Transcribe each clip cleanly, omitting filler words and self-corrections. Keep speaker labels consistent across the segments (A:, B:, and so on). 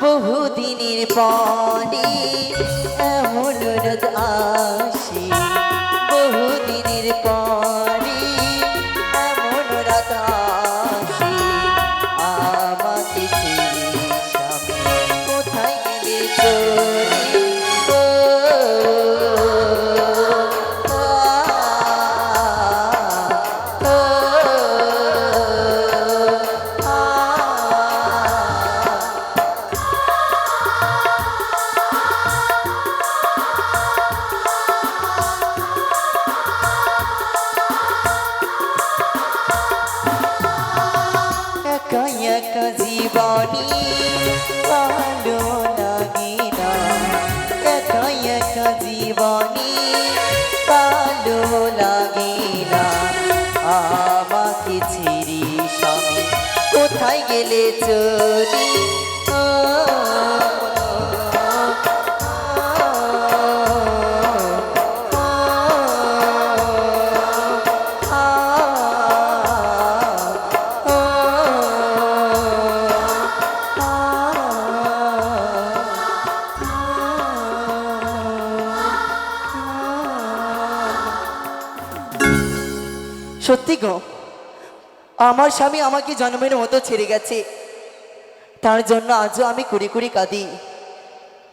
A: বহুদিনের পরে এমন রাত আসে, বহুদিনের পরে এমন রাত আসে, আমাকে ছেড়ে স্বামী কোথায় গেলে চলে। একা জীবনী ভালো লাগে না, একা একা জীবনী ভালো লাগে না, আমাকে ছেড়ে স্বামী কোথায় গেলে চলি। সত্যি গো, আমার স্বামী আমাকে জন্মের মতো ছেড়ে গেছে, তার জন্য আজও আমি কুড়ি কুড়ি কাঁদি।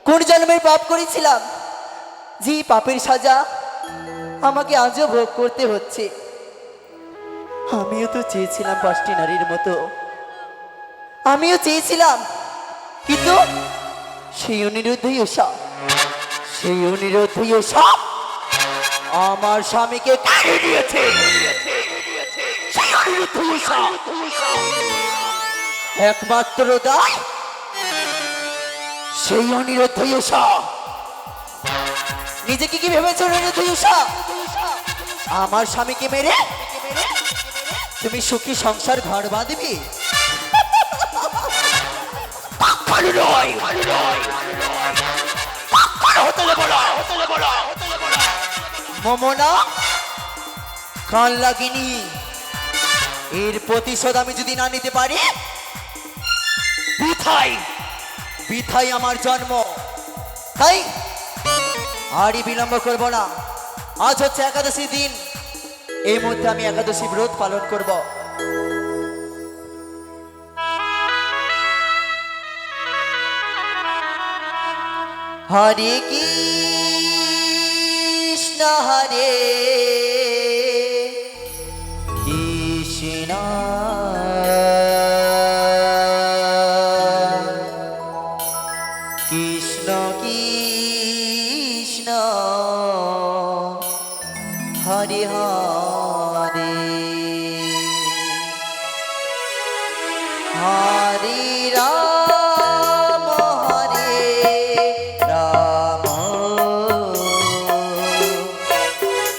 A: কোন জন্মের পাপ করেছিলাম যে পাপের সাজা আমাকে আজও ভোগ করতে হচ্ছে। আমিও তো চেয়েছিলাম 5টি নারীর মতো, আমিও চেয়েছিলাম, কিন্তু সেই অনিরুদ্ধই ওসব, সেই অনিরুদ্ধই ওসব আমার স্বামীকে কেড়ে নিয়েছে। একমাত্র দায় সেই অনিরুদ্ধই ওসব। নিজেকে কি ভেবেছ অনিরুদ্ধই ওসব? আমার স্বামীকে মেরে তুমি সুখী সংসার ঘর বাঁধবি? মমনা কান লাগিনি, এর প্রতিশোধ আমি যদি না নিতে পারি, বৃথাই বৃথাই আমার জন্ম। তাই আরই বিলম্ব করব না। আজ হচ্ছে একাদশী দিন, এই মধ্যে আমি একাদশী ব্রত পালন করব। হরে কৃষ্ণ হরে কৃষ্ণ কৃষ্ণ কৃষ্ণ হরে হরে হরে রাম হরে রাম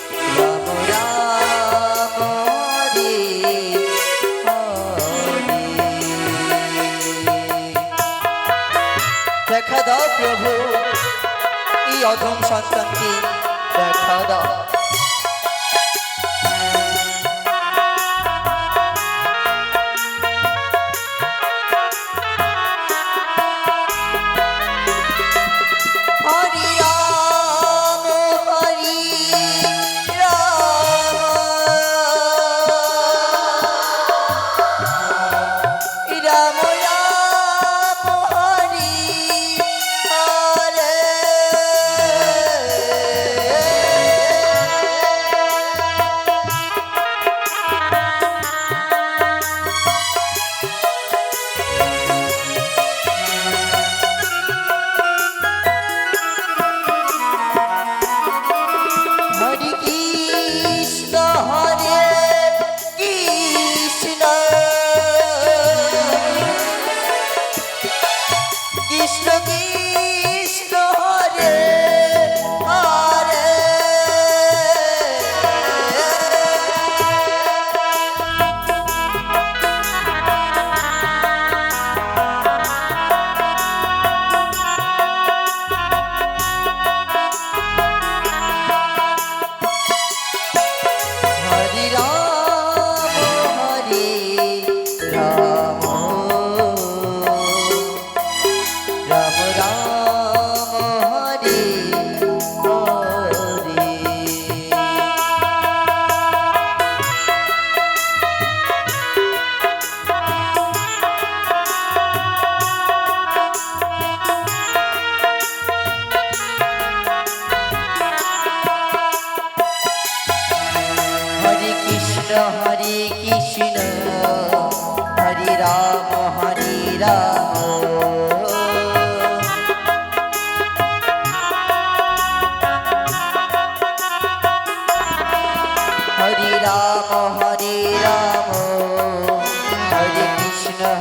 A: রাম রাম হরে হরে। দেখা দাও প্রভু এই অধম সন্তানকে, দেখা দাও।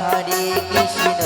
A: হরে কৃষ্ণ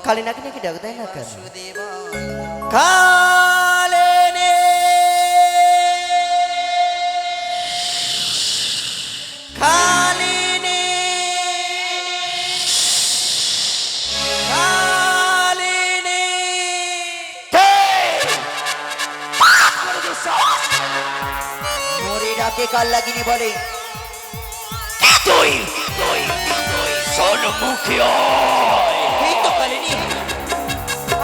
A: কালী নাকি নাকি ডাক দেয় না কেন কালিনী কালিনী কালিনী মরে ডাকে কাল লাগিনি বলে
B: তুই তুই সন্মুখী
A: এই তো কালিনী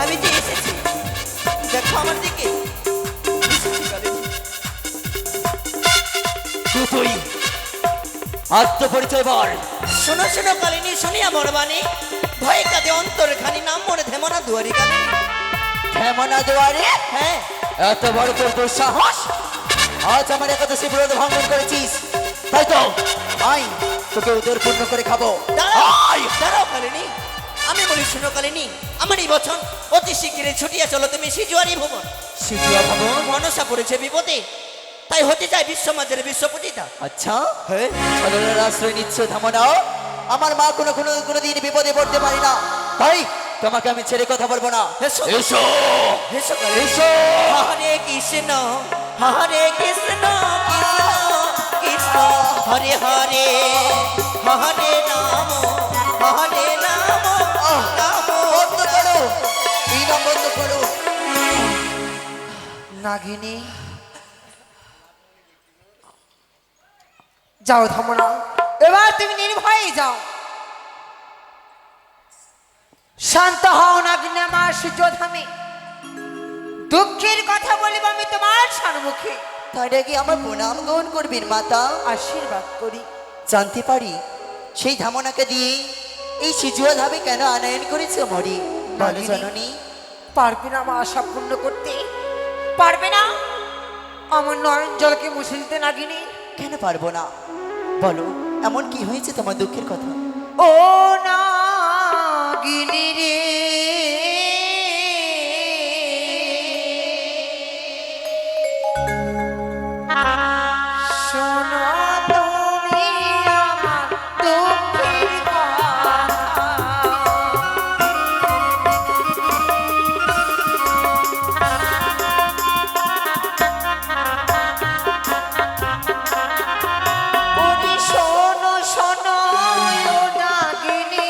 A: আমি যে এসেছি দেখো আমার দিকে
B: তুই আত্মপরিচয় বল
A: শোনো শোনো কালিনী শুনিয়া মরবানি ভয় কাঁদে অন্তরে খানি নাম মনে থেমনা দুয়ারি কালিনী থেমনা দুয়ারি হ্যাঁ
B: এত বড় তোর দুঃসাহস
A: আজ আমার একাদশী ব্রত ভঙ্গন করেছিস তাই তো আই তোকে উদর পূর্ণ করে খাবো দাঁড়াও কালিনী আমি বলি শোনো কালিনী আমার এই বছর অতি শীঘ্রই ছুটিয়া চলো তুমি সিজুয়ারি ভবন
B: সিজুয়া ভবন
A: মনসা পড়েছে বিপদে তাই হতে চাই বিশ্বমাজের বিশ্বপতিতা
B: আচ্ছা
A: হ্যাঁ
B: সাধারণ আশ্রয় নিচ্ছ ধামনাও
A: আমার মা কোনোদিন বিপদে পড়তে পারি না তাই
B: তোমাকে আমি ছেড়ে কথা বলবো না
A: এসো
B: এসো
A: এসো
B: এসো
A: হরে কৃষ্ণ হরে কৃষ্ণ কৃষ্ণ কৃষ্ণ হরে হরে হরে নাম হরে নাম বন্ধ করো এই নাম বন্ধ করো নাগিনী
C: যাও থামনা এবার তুমি নির্ভয়ে যাও শান্ত হও নাগিনী আমার সূর্যধামে দুঃখের কথা বলবো আমি তোমার সম্মুখে
A: তাই কি আমার প্রণাম গ্রহণ করবেন মাতা
C: আশীর্বাদ করি
A: জানতে পারি সেই ধামনাকে দিয়ে এই সিজুয়া ধামে কেন আনয়ন করেছে মরি বলো জননী
C: পারবে না আমার আশা পূর্ণ করতে পারবে না আমার নয়ন জলকে মুছে দিতে নাগিনী
A: কেন পারবো না বলো এমন কি হয়েছে তোমার দুঃখের কথা
C: ও নাগিনী রে শোনো তুমি আমার দুঃখের কথা ওরে শোনো শোনো ও নাগিনী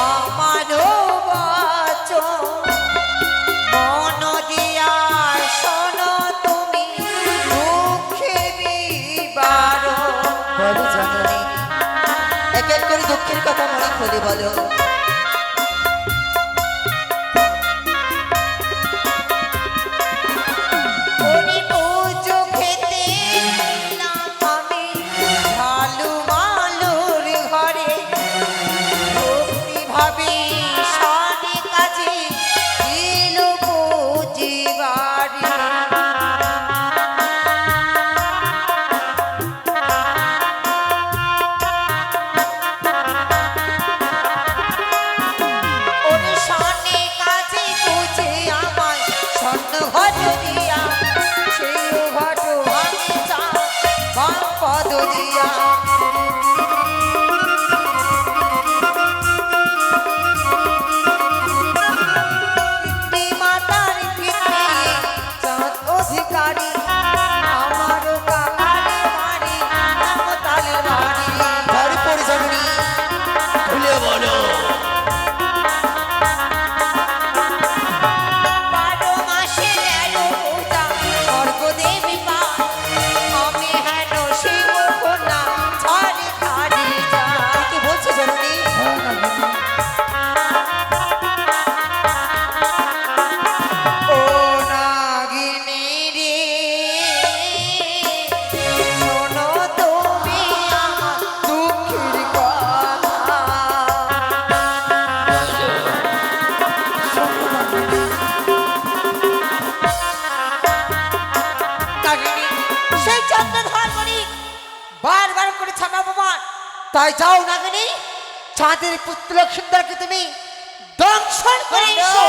C: আমারও বচন মন দিয়া শোনো তুমি দুঃখে বিবারণ
A: বলো জননী এক এক করে দুঃখের কথা মনে খুলে বলো
C: ওরে পুজো খেতে এলাম আমি ঝালু মালুর ঘরে ভক্তি ভাবে সনে কাজে দিল পুজিবারে তাই যাও নাগিনী, চাঁদের পুত্র লক্ষ্মীন্দরকে তুমি দংশন করে এসো।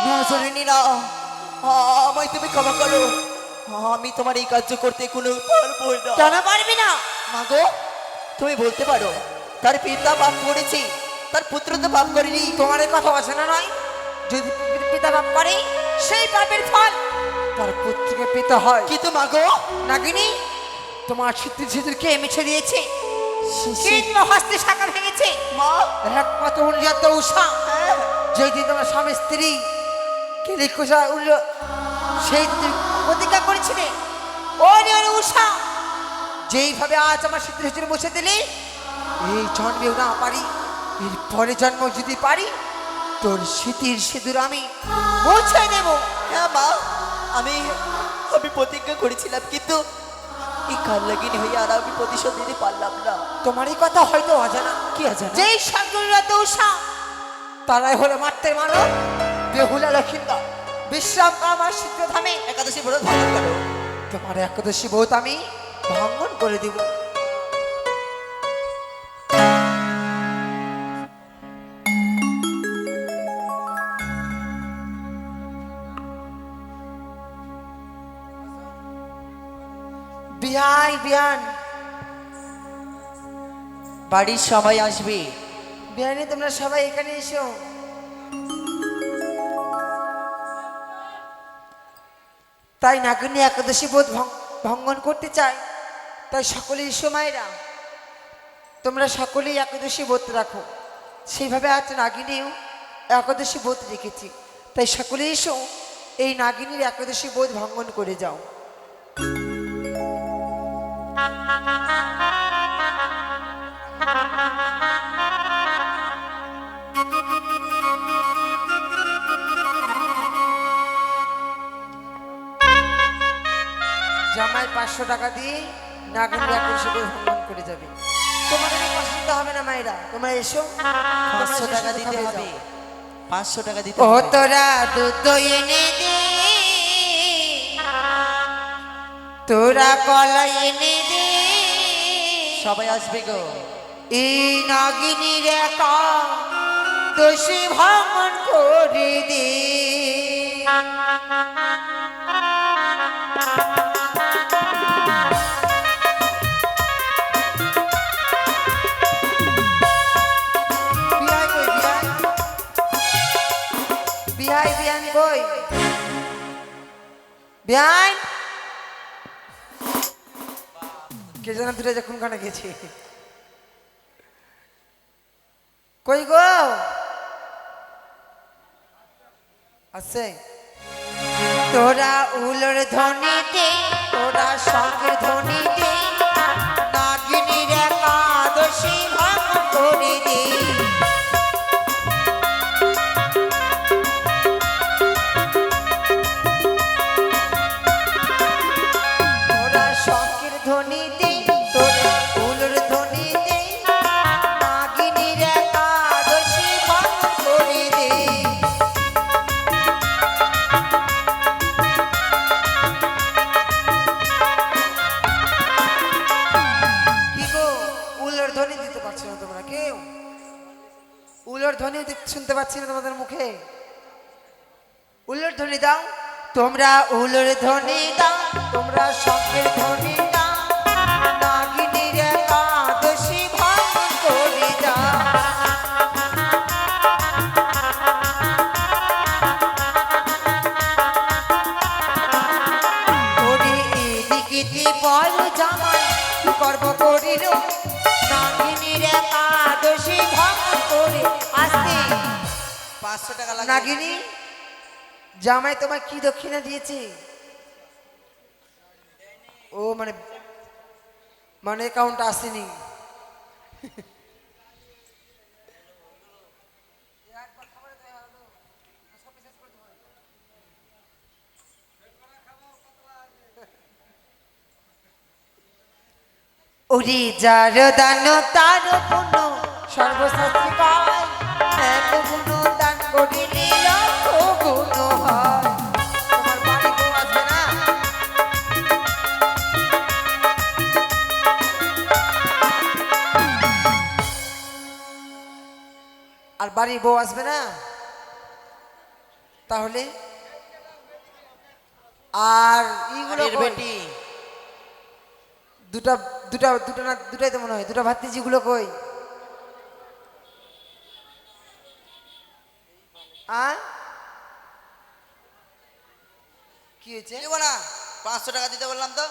A: না জননী না, আমায় তুমি ক্ষমা করো, আমি তোমার এই কার্য করতে কোনো পারবো না।
C: কেন পারবি না?
A: মাগো, তুমি বলতে পারো তার পিতা পাপ করেছি, তার পুত্র তো পাপ করেনি।
C: তোমার এই কথা আছে না নয়? যদি পিতা পাপ করে সেই পাপের ফল তার পুত্রকে পেতে হয়।
A: কিন্তু মাগো,
C: নাগিনী, তোমার সিদ্ধির সিঁদুর কে মিছে দিয়েছে?
A: শিশির।
C: কৃষ্ণ হস্তে শাখা ভেঙেছে
A: মা,
C: একমাত্র অনুজাত উষা।
A: হ্যাঁ,
C: যেদিন তোমার স্বামী স্ত্রী কেলিকুষা উঠল সেই দিন প্রতিজ্ঞা করেছিলে, ও নিয়ন উষা, যেইভাবে আজ আমার সিদ্ধির সিঁদুর মুছে দিলি, এই জন্মেও না পারি, এর পরে জন্ম যদি পারি, তোর স্মৃতির সিঁদুর আমি মুছে দেব।
A: হ্যাঁ মা, আমি আমি প্রতিজ্ঞা করেছিলাম, কিন্তু এই কাল লাগিনি হয়ে আর আমি প্রতিশোধ দিতে পারলাম না।
C: তোমার এই কথা হয়তো অজানা।
A: কি আছে?
C: যেই সাগররাত উষা, তারাই হলো মারতে মানো বেহুলা লক্ষিন্দর, বিশ্রাম আমার সিদ্ধধামে।
A: একাদশী ব্রত পালন করো।
C: তোমার একাদশী ব্রত আমি ভঙ্গন করে দিব। বিহাই বিহান,
A: বাড়ির সবাই আসবে।
C: বিহানে তোমরা সবাই এখানে এসো। তাই নাগিনী একাদশী বোধ ভঙ্গন করতে চায়, তাই সকলেই এসো মায়েরা, তোমরা সকলেই একাদশী ব্রত রাখো। সেইভাবে আজ নাগিনীও একাদশী ব্রত রেখেছি, তাই সকলেই এসো এই নাগিনীর একাদশী বোধ ভঙ্গন করে যাও। জামাই 500 টাকা দিয়ে নাগিনী একাদশী বোধ ভঙ্গন করে যাবে। তোমাদের কষ্ট দিতে হবে না মায়েরা, তোমরা এসো।
A: 500 টাকা দিতে হবে, 500 টাকা দিতে
C: ও
A: হবে।
C: তোরা দুধ এনে দে, তোরা কলা এনে দে,
A: সবাই আসবে গো।
C: এই নাগিনীর একা দোষী ভ্রমণ করে দে। বিহাই কই, বিহাই? বিহাই বিহান কই? বিহাই কে যেন দূরে যখন কানে গেছে, কই গো? আছে? তোরা উলোর ধ্বনিতে, তোরা শঙ্খের ধ্বনিতে নাগিনীর একাদশী ভঙ্গন করে দে। তোরা শঙ্খের ধ্বনিতে, তোরা উলোর ধ্বনিতে নাগিনীর একাদশী ভঙ্গন করে দে। কি গো, উলোর ধ্বনি দিতে পারছো না তোমরা কেউ? উলোর ধ্বনি শুনতে পাচ্ছি না তোমাদের মুখে। উলোর ধ্বনি দাও, তোমরা উলোর ধ্বনি দাও, তোমরা শঙ্খের ধ্বনি দাও, নাগিনীর একাদশী ভঙ্গন করে দাও। ওরে এদিকে বল জামাই, কি কর্ম করিল নাগিনীর একাদশী ভঙ্গন করে। আসতে
A: 500 টাকা লাগবে।
C: নাগিনী, জামাই তোমার কি দক্ষিণা দিয়েছে? ও মানে মানে অ্যাকাউন্ট আসেনি। ওরে যার দান তার পুণ্য সর্বশাস্ত্রী পায়, এক গুণ দান করিলে লক্ষ গুণ হয়। তোমার বাড়ি কেউ আসবে না? বাড়ি বউ আসবে না তাহলে আর ইগুলো
B: বাড়ির
C: কই?
B: বেটি
C: দুটা দুটা দুটো না দুটাই তো মনে হয় দুটা ভাতিজিগুলো কই কি হয়েছে
B: দেবো না, 500 টাকা দিতে বললাম তো।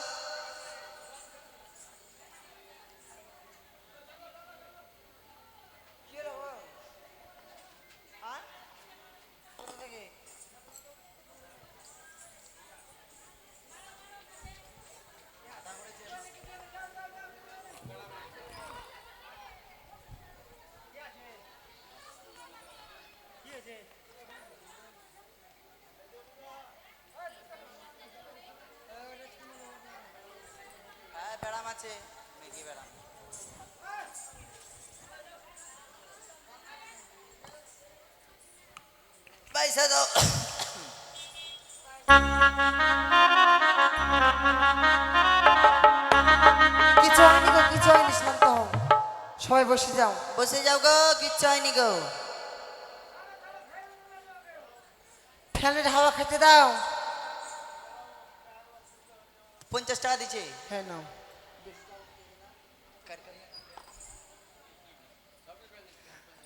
B: হ্যাঁ, ব্যারাম আছে, মেকি ব্যারাম। পয়সা দাও।
C: কিছু হয়নি গো কিছু হয়নি শান্ত হও সবাই বসে যাও
B: বসে যাও গো, কিচ্ছু হয়নি গো।
C: ফ্যানের হাওয়া খেতে দাও
B: 50 টাকা দিচ্ছে।
C: হ্যাঁ নাও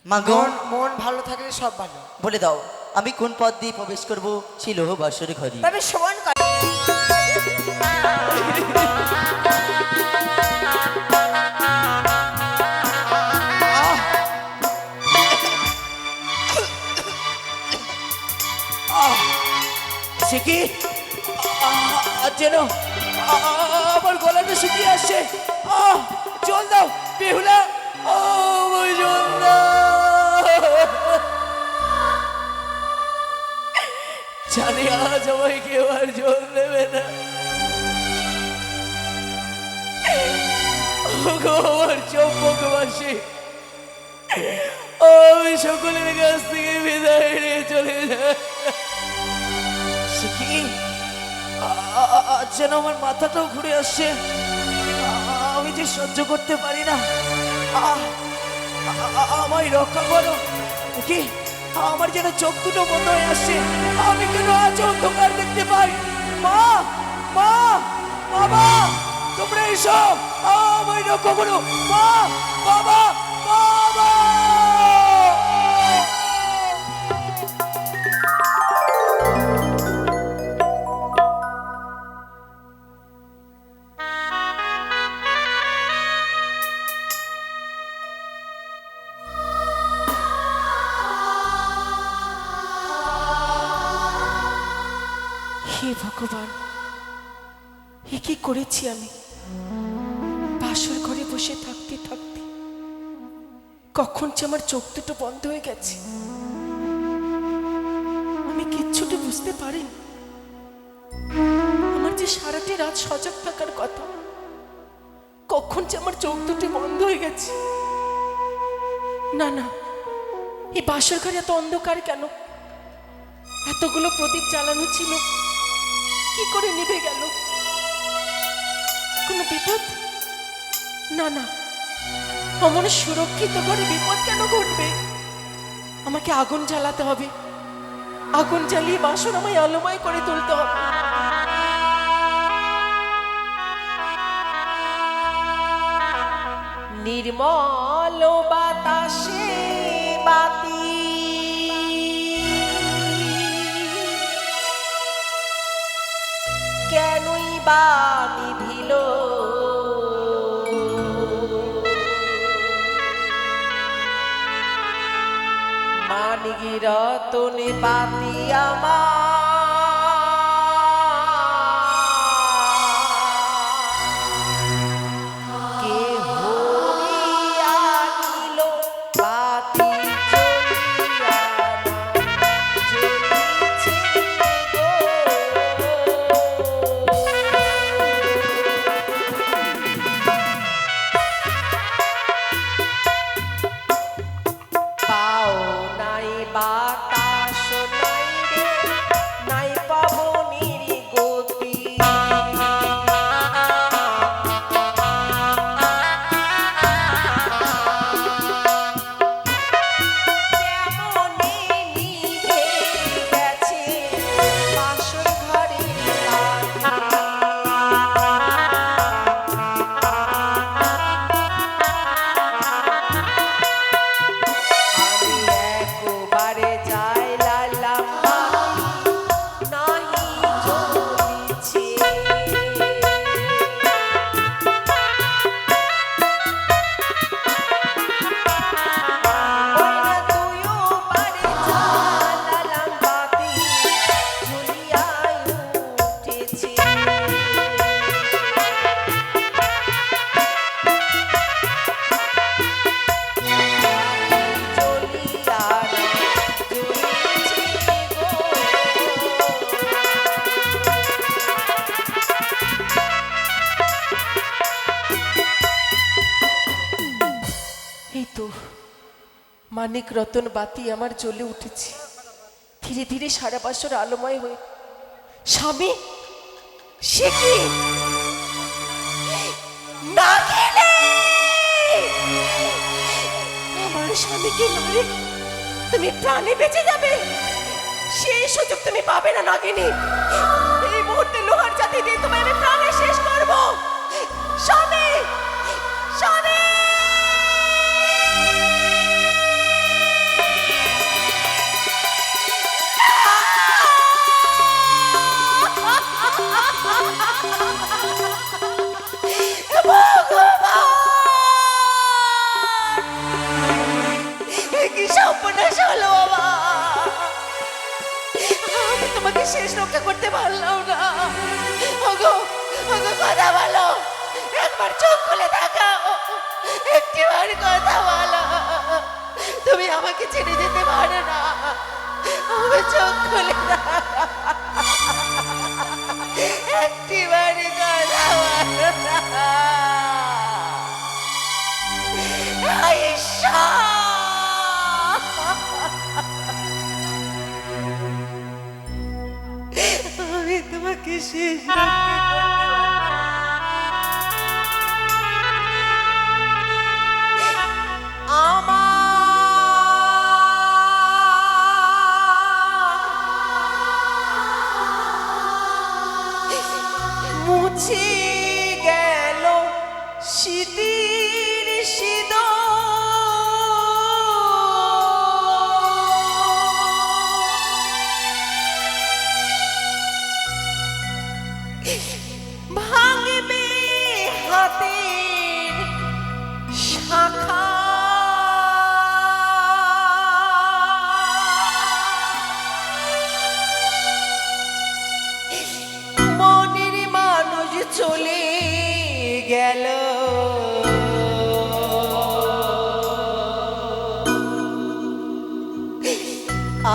B: মা গো,
C: মন মন ভালো থাকলে সব ভালো
B: বলে দাও আমি কোন পথ দিয়ে প্রবেশ করব ছিল বাসর ঘরে?
C: তবে শোন
A: সে কি যেন আমার গলাটা শুকিয়ে আসছে। জল দাও বেহুলা, আমায় জল দাও। জানি আজ আমায় কেউ আর জল দেবে না। ওগো আমার চম্পকবাসী, আমি সকলের কাছ থেকে বিদায় নিয়ে চলে যাই। সে কি যেন আমার মাথাটাও ঘুরে আসছে। আমি যে সহ্য করতে পারি না। আমায় রক্ষা করো। কি আমার যেন চোখ দুটো বন্ধ হয়ে আসছে। আমি কেন আজ অন্ধকার দেখতে পাই? মা মা বাবা, তোমরা এসো, আমায় রক্ষা করো। মা বাবা বাবা। হে ভগবান, এ কি করেছি আমি? বাসর ঘরে বসে থাকতে থাকতে কখন যে আমার চোখ দুটো বন্ধ হয়ে গেছে আমি কিচ্ছুটি বুঝতে পারিনি। আমার যে সারাটি রাত সজাগ থাকার কথা, কখন যে আমার চোখ দুটি বন্ধ হয়ে গেছে। না না, এই বাসর ঘরে এত অন্ধকার কেন? এতগুলো প্রদীপ জ্বালানো ছিল, কি করে নিভে গেল? কোনো বিপদ? না না, অমন সুরক্ষিত ঘরে বিপদ কেন ঘটবে? আমাকে আগুন জ্বালাতে হবে, আগুন জ্বালিয়ে বাসন আমায় আলোময় করে তুলতে হবে। নির্মল বাতাসে বাতি কেনই বা নিভিল? মানিক রতনে বাতি আমার কে হরিয়া নিল বাতি জ্বলিয়া না জ্বলিছে গো। পাও নাই বাতাস নাই রে, নাই পাবনির গতি। কেমন
D: মানিক রতন বাতি আমার জ্বলে উঠেছে, ধীরে ধীরে সারা বছর আলোময় হয়ে। স্বামী, সে কি নাগিনী! আমার স্বামীকে মারে তুমি প্রাণে বেঁচে যাবে, সেই সুযোগ তুমি পাবে না নাগিনী। এই মুহূর্তে লোহার জাতি দিয়ে তোমায় আমি প্রাণে শেষ করব। স্বামী, স্বামী! কি সর্বনাশ হলো বাবা! আমি তোমাকে শেষ রক্ষা করতে পারলাম না। ওগো, ওগো, কথা বলো, একবার চোখ খুলে তাকাও, একটিবার কথা বলো। তুমি আমাকে ছেড়ে যেতে পারো না, আমি চোখ খুলে তাকাও, একটিবার কথা বলো না। আয়েশা! আমি তোমাকে শেষ মুছে গেল শীতের শীতল। ভাঙবে হাতের শাখা, মনের মানুষ চলে গেল,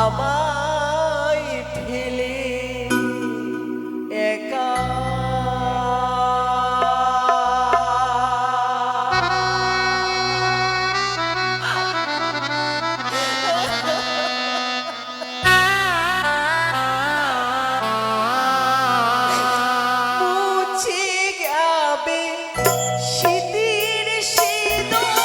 D: আমায় ফেলে একা। মুছে যাবে শীতের শীতল,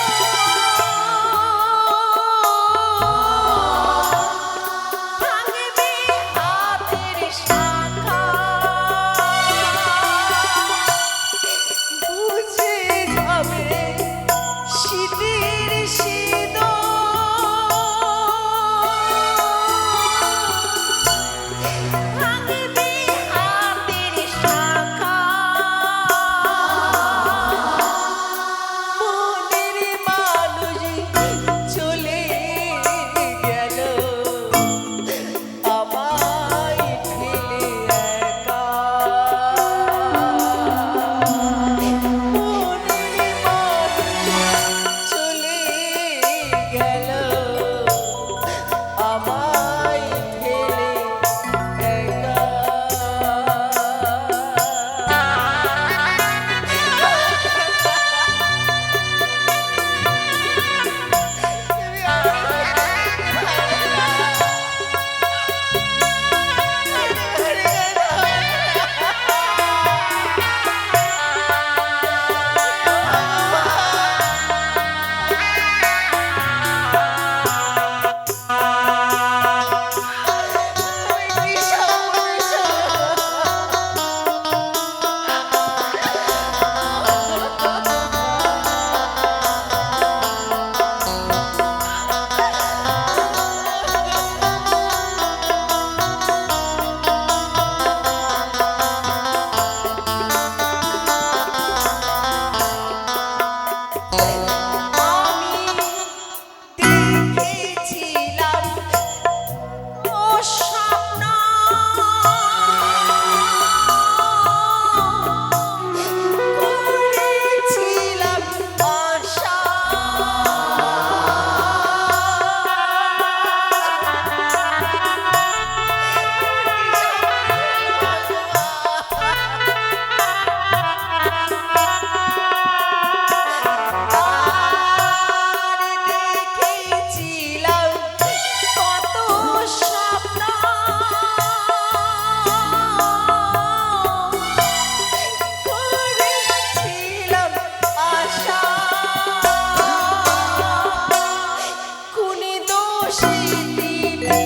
D: বিধি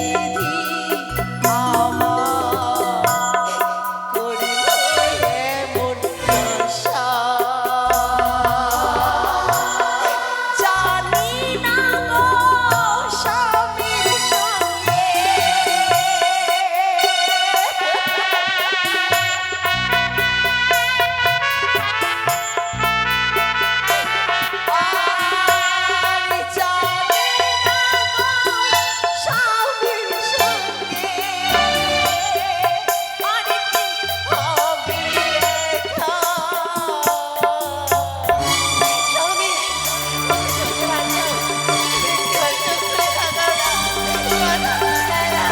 D: আমার করিল এমন দশা। জানি না গো স্বামীর সঙ্গে আর জানি না গো স্বামীর সঙ্গে আর কি হবে লেখা। স্বামী, চোখে বাঁচাও, একটিবার চোখ খুলে তাকাও না, কথা বলে না।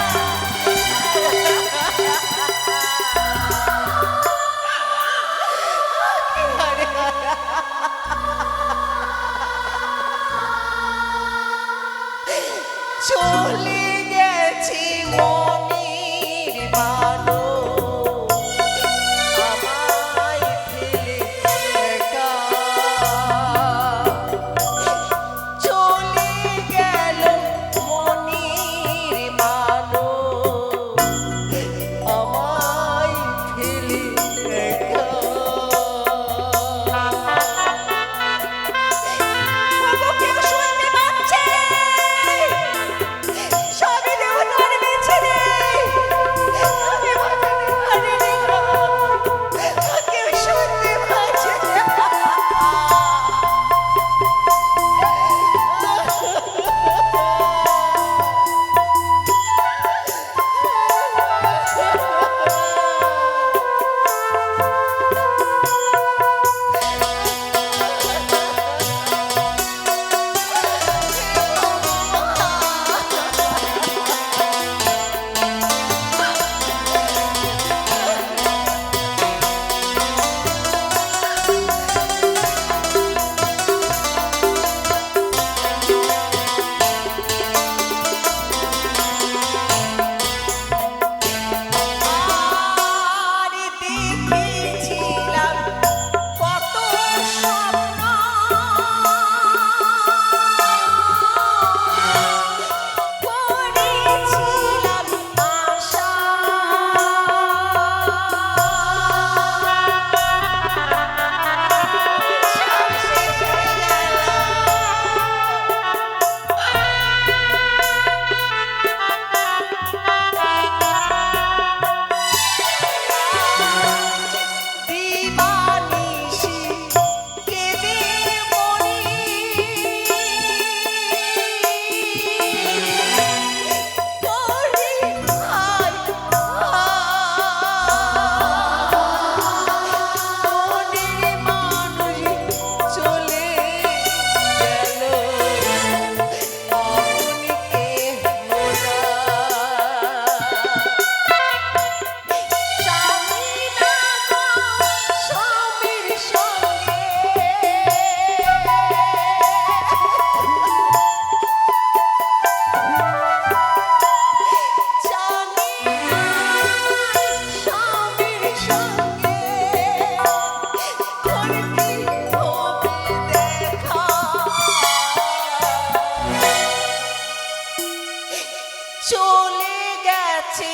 D: চলে গেছি মনির বানো আমায় ফেলে একা। চলে গেল মনির বানো আমায় ফেলে একা। ওগো, কেউ শুনতে পাচ্ছে? সবই দেবতার বেছে নেই, আমি বাঁচাতে পারিনি গো। কেউ শুনতে পাচ্ছে? আর দেখেছিলাম কত স্বপ্ন, করেছিলাম আশা। সব শেষ হয়ে গেল। দিবানিশি কেঁদে মরি, করি হায় মনের মানুষ চলে গেল আপনি কে মোরা। জানি না গো স্বামীর সঙ্গে জানি না স্বামীর সঙ্গে আর কি হবে দেখা। চলে গেছে